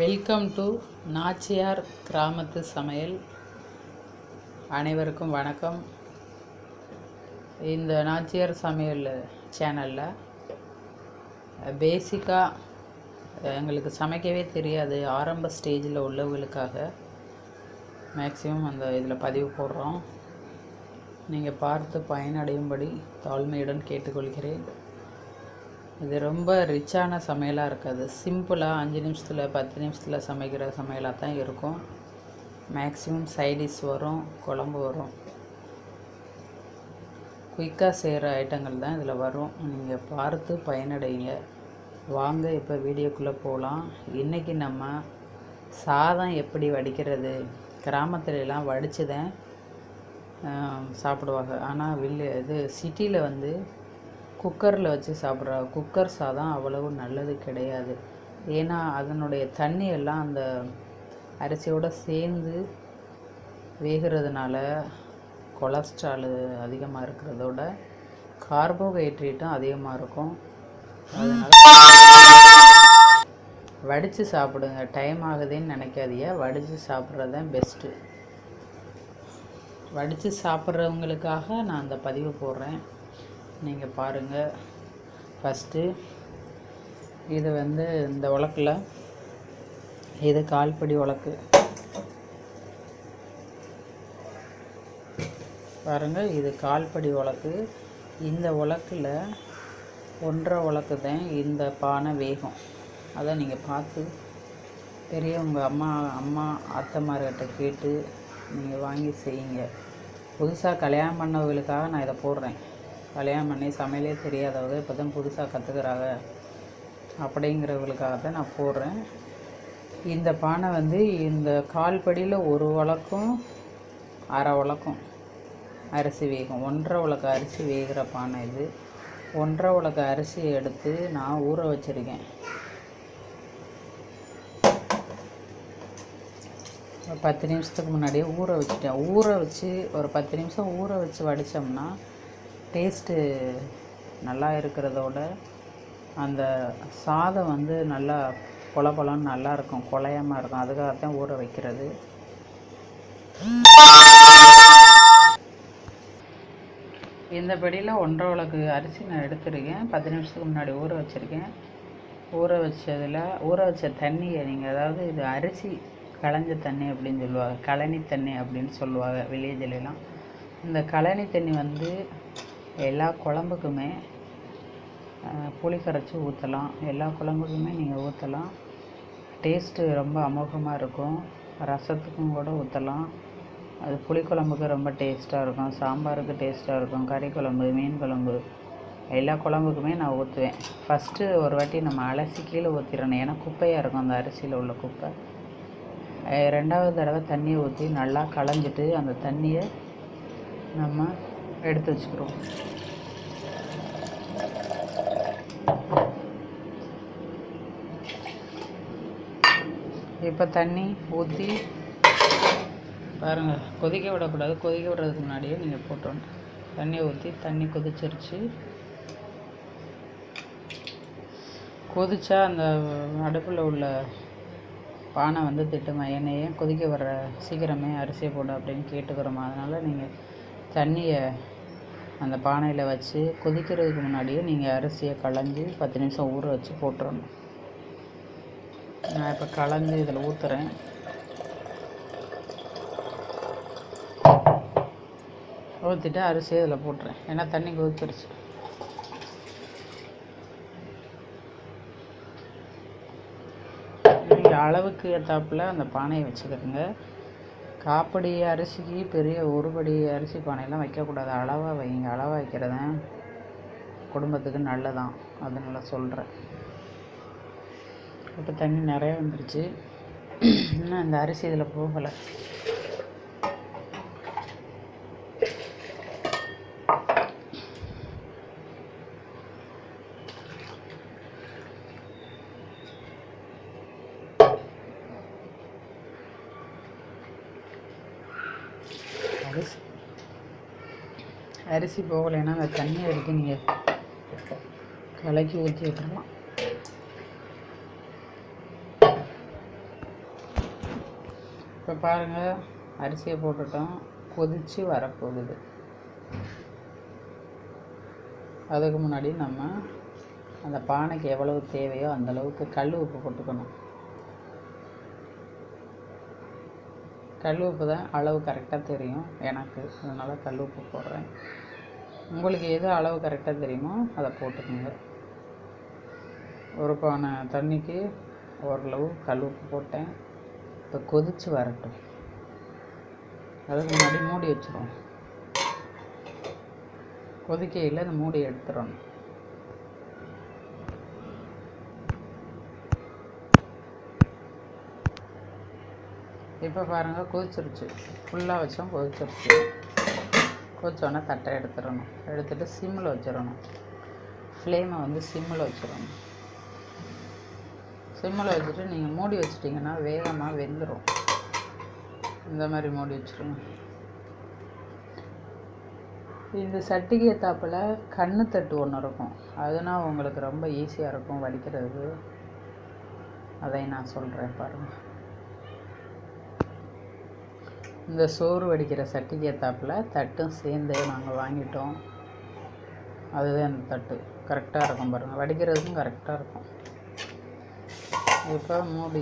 Welcome to Nachiyar கிராமத்து சமையல். அனைவருக்கும் வணக்கம். இந்த நாச்சியார் சமையல் சேனலில் பேசிக்காக எங்களுக்கு சமைக்கவே தெரியாது, ஆரம்ப ஸ்டேஜில் உள்ளவங்களுக்காக மேக்ஸிமம் அந்த இதில் பதிவு போடுறோம். நீங்கள் பார்த்து பயனடையும்படி தாழ்மையுடன் கேட்டுக்கொள்கிறேன். இது ரொம்ப ரிச்சான சமையலாக இருக்காது. சிம்பிளாக 5 நிமிஷத்தில் 10 நிமிஷத்தில் சமைக்கிற சமையலாக தான் இருக்கும். மேக்ஸிமம் சைடிஷ் வரும், குழம்பு வரும், குயிக்காக செய்கிற ஐட்டங்கள் தான் இதில் வரும். நீங்கள் பார்த்து பயனடைங்க. வாங்க இப்போ வீடியோக்குள்ளே போகலாம். இன்றைக்கி நம்ம சாதம் எப்படி வடிக்கிறது, கிராமத்துலலாம் வடித்து தான் சாப்பிடுவாங்க. ஆனால் சிட்டியில் வந்து குக்கரில் வச்சு சாப்பிட்ற குக்கர் சாதம் அவ்வளவு நல்லது கிடையாது. ஏன்னா அதனுடைய தண்ணி எல்லாம் அந்த அரிசியோடு சேர்ந்து வேகிறதுனால கொலஸ்ட்ரால் அதிகமாக இருக்கிறதோட கார்போஹைட்ரேட்டும் அதிகமாக இருக்கும். அதனால் வடித்து சாப்பிடுங்க. டைம் ஆகுதுன்னு நினைக்காதீங்க, வடித்து சாப்பிட்றது தான் பெஸ்ட்டு. வடித்து சாப்பிட்றவங்களுக்காக நான் அந்த பதிவு போடுறேன், நீங்கள் பாருங்கள். ஃபஸ்ட்டு இது வந்து இந்த உலக்கில் இது கால்படி உலக்கு பாருங்கள், இது கால்படி உலக்கு. இந்த உலக்கில் 1.5 உலக்கு தான் இந்த பானை வேகும். அதை நீங்கள் பார்த்து பெரியவங்க அம்மா அத்தைமார்கிட்ட கேட்டு நீங்கள் வாங்கி செய்யுங்க. புதுசாக கல்யாணம் பண்ணவங்களுக்காக நான் இதை போடுறேன். கல்யாணம் பண்ணி சமையலே தெரியாதவங்க இப்போ தான் புதுசாக கற்றுக்கிறாங்க அப்படிங்கிறவங்களுக்காக தான் நான் போடுறேன். இந்த பானை வந்து இந்த கால்படியில் 1 உலக்கும் 1/2 உலக்கும் அரிசி வேகும். 1.5 உலக்கு அரிசி வேகிற பானை இது. 1.5 உலக்கு அரிசி எடுத்து நான் ஊற வச்சுருக்கேன். 10 நிமிஷத்துக்கு முன்னாடியே ஊற வச்சுட்டேன். ஊற வச்சு ஒரு 10 நிமிஷம் ஊற வச்சு வடித்தோம்னா டேஸ்ட்டு நல்லா இருக்கிறதோட அந்த சாதம் வந்து நல்லா பொலன்னு நல்லாயிருக்கும், குழையாமல் இருக்கும். அதுக்காகத்தான் ஊற வைக்கிறது. இந்த படியில் 1.5 உலக்கு அரிசி நான் எடுத்துருக்கேன். 10 நிமிஷத்துக்கு முன்னாடி ஊற வச்சுருக்கேன். ஊற வச்ச தண்ணியை நீங்கள், அதாவது இது அரிசி களைஞ்ச தண்ணி அப்படின்னு சொல்லுவாங்க, கழனி தண்ணி அப்படின்னு சொல்லுவாங்க வில்லேஜிலலாம். இந்த கழனி தண்ணி வந்து எல்லா குழம்புக்குமே புளி கரைச்சி ஊற்றலாம். எல்லா குழம்புக்குமே நீங்கள் ஊற்றலாம். டேஸ்ட்டு ரொம்ப அமோகமாக இருக்கும். ரசத்துக்கும் கூட ஊற்றலாம். அது புளிக்குழம்புக்கு ரொம்ப டேஸ்ட்டாக இருக்கும், சாம்பாருக்கு டேஸ்ட்டாக இருக்கும், கறி குழம்பு, மீன் குழம்பு, எல்லா குழம்புக்குமே நான் ஊற்றுவேன். ஃபஸ்ட்டு ஒரு வாட்டி நம்ம அலசி கீழே ஊற்றிடணும், ஏன்னா குப்பையாக இருக்கும் அந்த அரிசியில் உள்ள குப்பை. 2வது தடவை தண்ணியை ஊற்றி நல்லா களைஞ்சிட்டு அந்த தண்ணியை நம்ம எடுத்து வச்சுக்கிறோம். இப்போ தண்ணி ஊற்றி பாருங்கள், கொதிக்க விடக்கூடாது. கொதிக்க விடுறதுக்கு முன்னாடியே நீங்கள் போட்டோன்னு தண்ணியை ஊற்றி தண்ணி கொதிச்சிருச்சு. கொதிச்சா அந்த அடுப்பில் உள்ள பானை வந்து திட்டுமா, என்னையே கொதிக்க வர்ற சீக்கிரமே அரிசியை போடு அப்படின்னு கேட்டுக்கிறோமா. அதனால் நீங்கள் தண்ணியை அந்த பானையில் வச்சு கொதிக்கிறதுக்கு முன்னாடியே நீங்கள் அரிசியை களைஞ்சி 10 நிமிஷம் ஊற வச்சு போட்டுறணும். நான் இப்போ களைஞ்சி இதில் ஊற்றுறேன். ஊற்றிட்டு அரிசியை இதில் போட்டுறேன், ஏன்னா தண்ணி கொதிச்சிருச்சு. நீங்கள் அளவுக்கு ஏற்றாப்புல அந்த பானையை வச்சுக்கிறங்க. காப்படி அரிசிக்கு பெரிய 1 படி அரிசி பானையெல்லாம் வைக்கக்கூடாது. அளவாக வைங்க. அளவாக வைக்கிறது தான் குடும்பத்துக்கு நல்லதான், அதனால் சொல்கிறேன். இப்போ தண்ணி நிறையா வந்துருச்சு. இன்னும் இந்த அரிசி இதில் போகலை. அரிசி போகலைன்னா அந்த தண்ணியை எடுத்து நீங்கள் கலக்கி ஊற்றி விட்டுடலாம். இப்போ பாருங்கள், அரிசியை போட்டுட்டோம், கொதித்து வரப்போகுது. அதுக்கு முன்னாடி நம்ம அந்த பானைக்கு எவ்வளவு தேவையோ அந்தளவுக்கு கல் உப்பு போட்டுக்கணும். கல் உப்பு தான் அளவு கரெக்டாக தெரியும் எனக்கு, அதனால் கல் உப்பு போடுறேன். உங்களுக்கு எது அளவு கரெக்டாக தெரியுமோ அதை போட்டுக்கோங்க. ஒரு பானை தண்ணிக்கு ஓரளவு கல் உப்பு போட்டேன். இப்போ கொதித்து வரட்டும். அதுக்கு முன்னாடி மூடி வச்சிருவோம். கொதிக்கையில் அந்த மூடி எடுத்துடணும். இப்போ பாருங்கள், கொதிச்சிருச்சு. ஃபுல்லாக வச்சோம், கொதிச்சிருச்சு. கொதிச்சோடனே தட்டை எடுத்துடணும். எடுத்துகிட்டு சிம்மில் வச்சிடணும். ஃப்ளேமை வந்து சிம்மில் வச்சிடணும். சிம்மில் வச்சுட்டு நீங்கள் மூடி வச்சிட்டிங்கன்னா வேகமாக வெந்துடும். இந்த மாதிரி மூடி வச்சுருங்க. இந்த சட்டிக்கு ஏற்றாப்புல கண்ணுத்தட்டு ஒன்று இருக்கும். அதனால் உங்களுக்கு ரொம்ப ஈஸியாக இருக்கும் வடிக்கிறது. அதை நான் சொல்கிறேன் பாருங்கள். இந்த சோறு வடிக்கிற சட்டிக்கு ஏற்றாப்புல தட்டும் சேர்ந்து நாங்கள் வாங்கிட்டோம். அதுதான் அந்த தட்டு கரெக்டாக இருக்கும் பாருங்கள். வடிக்கிறதுக்கும் கரெக்டாக இருக்கும். இப்போ மூடி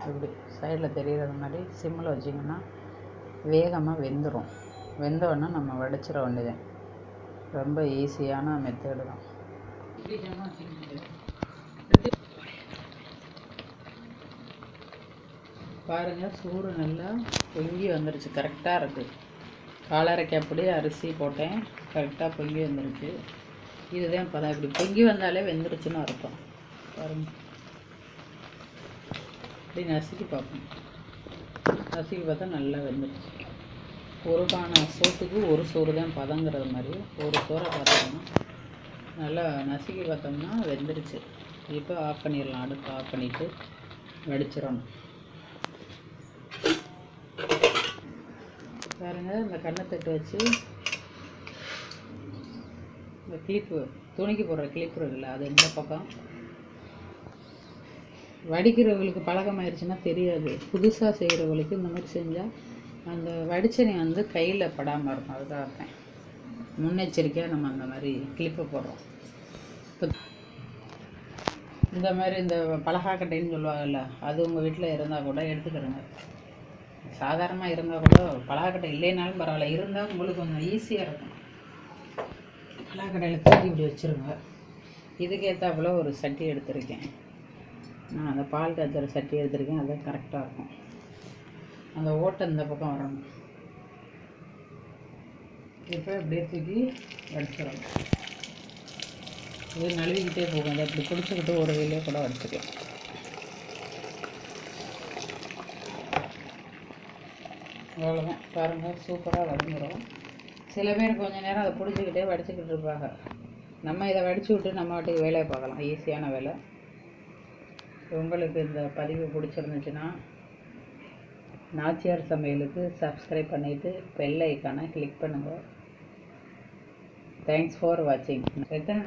இப்படி சைடில் தெரிகிறது மாதிரி சிம்மில் வச்சிங்கன்னா வேகமாக வெந்துடும். வெந்தோடனே நம்ம வடிச்சிட வேண்டியது. ரொம்ப ஈஸியான மெத்தேடு தான். பாருங்கள், சூடு நல்லா பொங்கி வந்துருச்சு. கரெக்டாக இருக்குது. காலரைக்கு அப்படியே அரிசி போட்டேன், கரெக்டாக பொங்கி வந்துருச்சு. இதுதான் பதம். இப்படி பொங்கி வந்தாலே வெந்துருச்சுன்னு அர்த்தம். பாருங்கள், இப்படி நசுக்கி பார்க்கணும். நசுக்கி பார்த்தா நல்லா வெந்துருச்சு. ஒரு பானை சோத்துக்கு ஒரு சோறு தான் பதங்கிறது மாதிரி ஒரு சோறை பார்த்தோம்னா நல்லா நசுக்கி பார்த்தோம்னா வெந்துருச்சு. இப்போ ஆஃப் பண்ணிடலாம். அடுப்பு ஆஃப் பண்ணிவிட்டு வடிச்சிடணும். பாருங்கள், இந்த கண்ணத்தட்டு வச்சு இந்த கிளிப்பு, துணிக்கு போடுற கிளிப்பு இருக்குல்ல, அது இந்த பக்கம். வடிக்கிறவங்களுக்கு பழக்கமாயிருச்சுன்னா தெரியாது. புதுசாக செய்கிறவங்களுக்கு இந்த மாதிரி செஞ்சால் அந்த வடிச்சனி வந்து கையில் படாமல் இருக்கும். அதுக்காக தான் முன்னெச்சரிக்கையாக நம்ம அந்த மாதிரி கிளிப்பை போடுறோம். இப்போ இந்த மாதிரி இந்த பலகாக்கட்டைன்னு சொல்லுவாங்கல்ல, அது உங்கள் வீட்டில் இருந்தால் கூட எடுத்துக்கிறோங்க. சாதாரணமாக இருந்தால் கூட பலகாக்கட்டை இல்லைனாலும் பரவாயில்ல, இருந்தால் உங்களுக்கு கொஞ்சம் ஈஸியாக இருக்கும். பலகாக்கட்டையில் தூக்கி இப்படி வச்சுருங்க. இதுக்கேற்றாப்புல ஒரு சட்டி எடுத்திருக்கேன் நான். அந்த பால் காய்ச்சற சட்டி எடுத்திருக்கேன். அது கரெக்டாக இருக்கும். அந்த ஓட்டை இந்த பக்கம் வரணும். இப்போ இப்படியே தூக்கி வடிச்சிடணும். இது நழுவிக்கிட்டே போகும். அதை இப்படி பிடிச்சிக்கிட்டு ஒரு வேலையே கூட வடிச்சிக்கலாம். அவ்வளோதான். பாருங்கள், சூப்பராக வடிஞ்சிடும். சில பேர் கொஞ்சம் நேரம் அதை பிடிச்சிக்கிட்டே வடிச்சிக்கிட்டு இருப்பாங்க. நம்ம இதை வடித்து விட்டு நம்ம வாட்டுக்கு வேலையை பார்க்கலாம். ஈஸியான வேலை. உங்களுக்கு இந்த பதிவு பிடிச்சிருந்துச்சுன்னா நாச்சியார் சமையலுக்கு சப்ஸ்கிரைப் பண்ணிவிட்டு பெல் ஐக்கானை கிளிக் பண்ணுங்கள். தேங்க்ஸ் ஃபார் வாட்சிங். எத்தனை